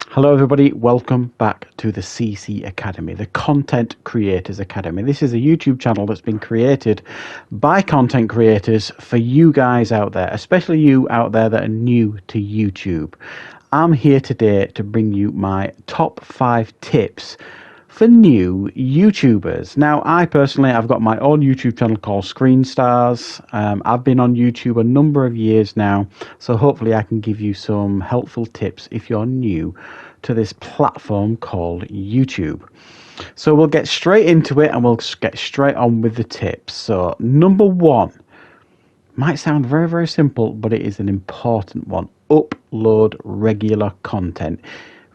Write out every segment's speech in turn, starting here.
Hello everybody, welcome back to the CC Academy, the Content Creators Academy. This is a YouTube channel that's been created by content creators for you guys out there, especially you out there that are new to YouTube. I'm here today to bring you my top 5 tips for new YouTubers. Now, I've got my own YouTube channel called Screen Stars. I've been on YouTube a number of years now, so hopefully I can give you some helpful tips if you're new to this platform called YouTube. So we'll get straight into it and we'll get straight on with the tips. So number 1, might sound very, very simple, but it is an important one. Upload regular content.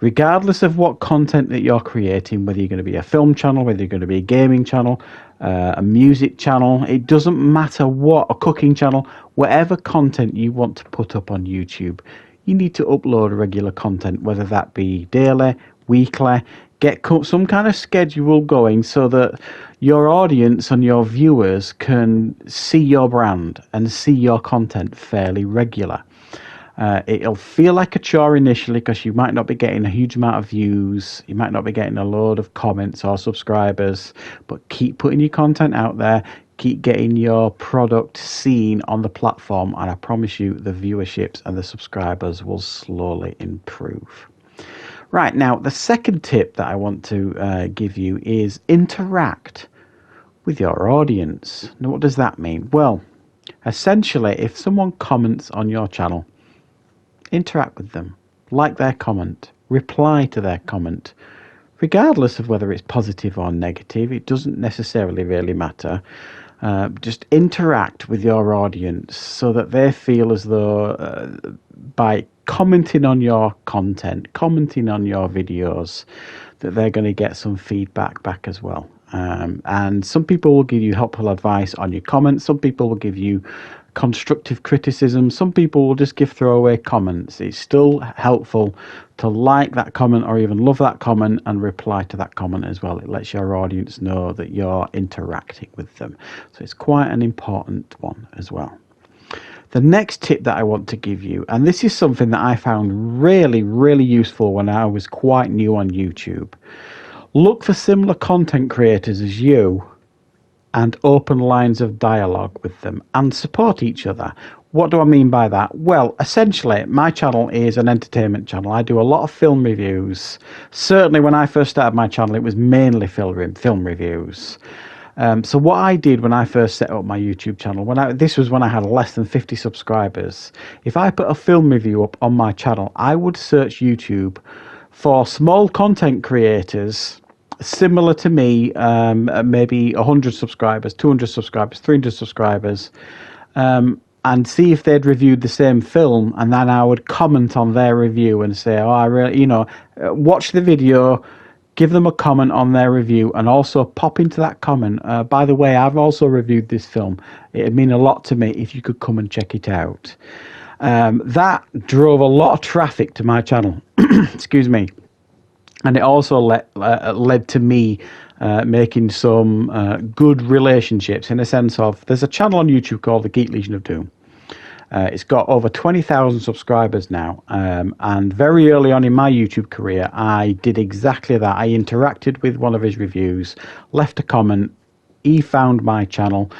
Regardless of what content that you're creating, whether you're going to be a film channel, whether you're going to be a gaming channel, a music channel, it doesn't matter what, a cooking channel, whatever content you want to put up on YouTube, you need to upload regular content, whether that be daily, weekly. Get some kind of schedule going so that your audience and your viewers can see your brand and see your content fairly regular. It'll feel like a chore initially because you might not be getting a huge amount of views, you might not be getting a load of comments or subscribers, but keep putting your content out there, keep getting your product seen on the platform, and I promise you the viewerships and the subscribers will slowly improve. Right, now the second tip that I want to give you is interact with your audience. Now what does that mean? Well, essentially if someone comments on your channel, interact with them, like their comment, reply to their comment, regardless of whether it's positive or negative. It doesn't necessarily really matter. Just interact with your audience so that they feel as though by commenting on your content, commenting on your videos, that they're going to get some feedback back as well. And some people will give you helpful advice on your comments. Some people will give you constructive criticism. Some people will just give throwaway comments. It's still helpful to like that comment or even love that comment and reply to that comment as well. It lets your audience know that you're interacting with them. So it's quite an important one as well. The next tip that I want to give you, and this is something that I found really, really useful when I was quite new on YouTube. Look for similar content creators as you and open lines of dialogue with them and support each other. What do I mean by that? Well, essentially, my channel is an entertainment channel. I do a lot of film reviews. Certainly, when I first started my channel, it was mainly film reviews. So what I did when I first set up my YouTube channel, this was when I had less than 50 subscribers. If I put a film review up on my channel, I would search YouTube for small content creators similar to me, maybe 100 subscribers, 200 subscribers, 300 subscribers, and see if they'd reviewed the same film, and then I would comment on their review and say, oh, I really, watch the video, give them a comment on their review, and also pop into that comment, by the way, I've also reviewed this film. It'd mean a lot to me if you could come and check it out. That drove a lot of traffic to my channel. Excuse me. And it also led to me making some good relationships, in the sense of, there's a channel on YouTube called the Geek Legion of Doom. It's got over 20,000 subscribers now, and very early on in my YouTube career I did exactly that. I interacted with one of his reviews, left a comment, he found my channel,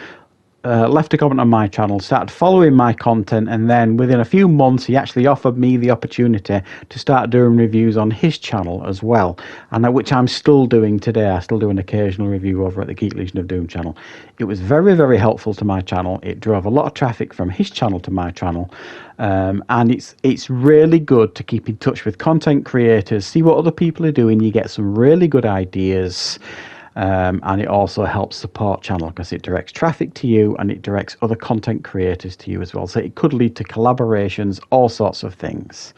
left a comment on my channel, started following my content, and then within a few months he actually offered me the opportunity to start doing reviews on his channel as well, and which I'm still doing today. I still do an occasional review over at the Geek Legion of Doom channel. It was very, very helpful to my channel. It drove a lot of traffic from his channel to my channel, and it's really good to keep in touch with content creators, see what other people are doing. You get some really good ideas. And it also helps support channel because it directs traffic to you and it directs other content creators to you as well. So it could lead to collaborations, all sorts of things.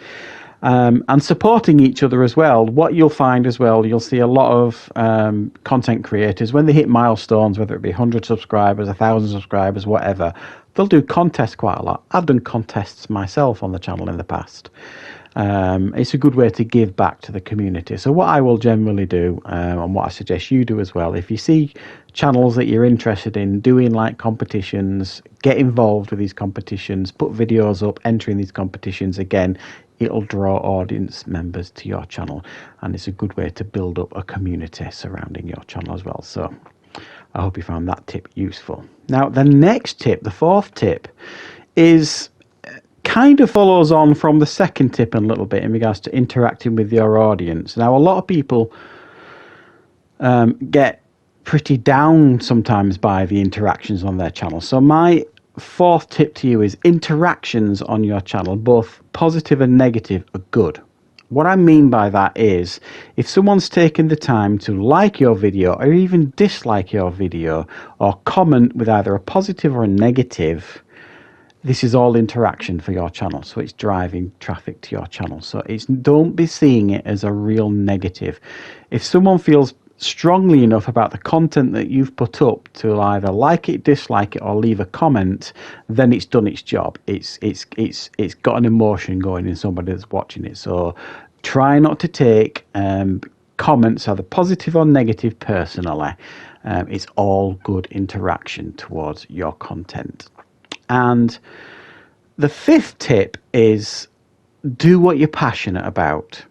And supporting each other as well. What you'll find as well, you'll see a lot of content creators, when they hit milestones, whether it be 100 subscribers, 1,000 subscribers, whatever, they'll do contests quite a lot. I've done contests myself on the channel in the past. It's a good way to give back to the community. So what I will generally do, and what I suggest you do as well, if you see channels that you're interested in doing, like competitions, get involved with these competitions, put videos up, entering these competitions. Again, it'll draw audience members to your channel, and it's a good way to build up a community surrounding your channel as well. So I hope you found that tip useful. Now, the next tip, the fourth tip, is kind of follows on from the second tip a little bit in regards to interacting with your audience. Now, a lot of people get pretty down sometimes by the interactions on their channel. So my fourth tip to you is interactions on your channel, both positive and negative, are good. What I mean by that is, if someone's taken the time to like your video or even dislike your video or comment with either a positive or a negative, this is all interaction for your channel. So it's driving traffic to your channel. So don't be seeing it as a real negative. If someone feels strongly enough about the content that you've put up to either like it, dislike it, or leave a comment, then it's done its job. It's got an emotion going in somebody that's watching it. So try not to take comments, either positive or negative, personally. It's all good interaction towards your content. And the fifth tip is do what you're passionate about.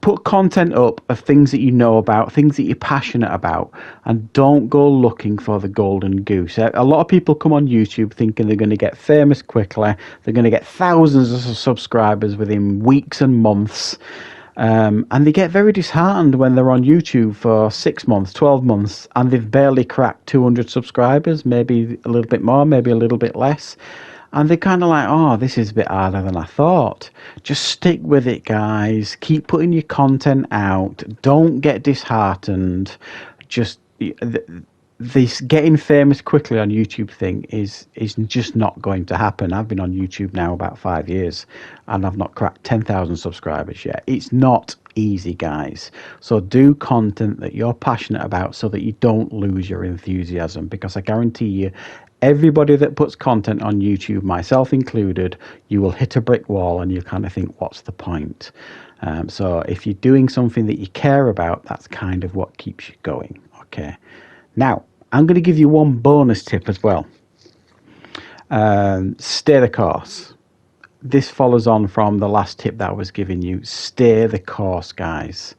Put content up of things that you know about, things that you're passionate about, and don't go looking for the golden goose. A lot of people come on YouTube thinking they're going to get famous quickly, they're going to get thousands of subscribers within weeks and months, and they get very disheartened when they're on YouTube for 6 months, 12 months, and they've barely cracked 200 subscribers, maybe a little bit more, maybe a little bit less. And they're kind of like, oh, this is a bit harder than I thought. Just stick with it, guys. Keep putting your content out. Don't get disheartened. Just this getting famous quickly on YouTube thing is just not going to happen. I've been on YouTube now about 5 years, and I've not cracked 10,000 subscribers yet. It's not easy, guys. So do content that you're passionate about so that you don't lose your enthusiasm, because I guarantee you, everybody that puts content on YouTube, myself included, you will hit a brick wall and you kind of think, what's the point? So if you're doing something that you care about, that's kind of what keeps you going. Okay. Now, I'm going to give you one bonus tip as well. Stay the course. This follows on from the last tip that I was giving you. Stay the course, guys.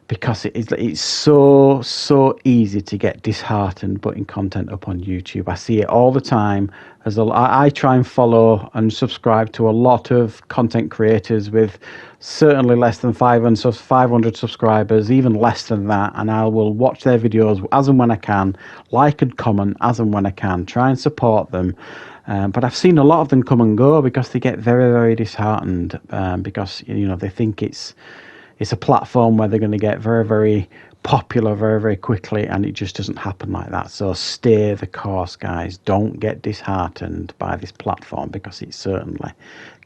Because it's so easy to get disheartened putting content up on YouTube. I see it all the time. I try and follow and subscribe to a lot of content creators with certainly less than 500 subscribers, even less than that, and I will watch their videos as and when I can, like and comment as and when I can, try and support them. But I've seen a lot of them come and go because they get very, very disheartened because they think it's a platform where they're going to get very, very popular very, very quickly, and it just doesn't happen like that. So stay the course, guys. Don't get disheartened by this platform, because it certainly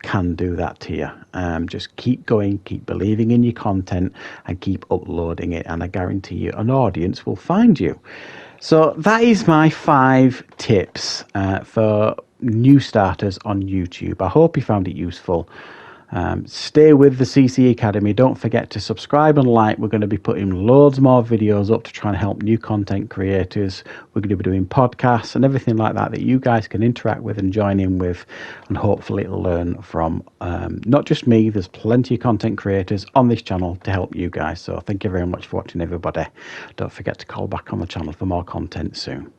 can do that to you. Just keep going, keep believing in your content, and keep uploading it, and I guarantee you an audience will find you. So that is my 5 tips for new starters on YouTube. I hope you found it useful. Stay with the CC Academy. Don't forget to subscribe and like. We're going to be putting loads more videos up to try and help new content creators. We're going to be doing podcasts and everything like that that you guys can interact with and join in with, and hopefully learn from not just me. There's plenty of content creators on this channel to help you guys. So thank you very much for watching, everybody. Don't forget to call back on the channel for more content soon.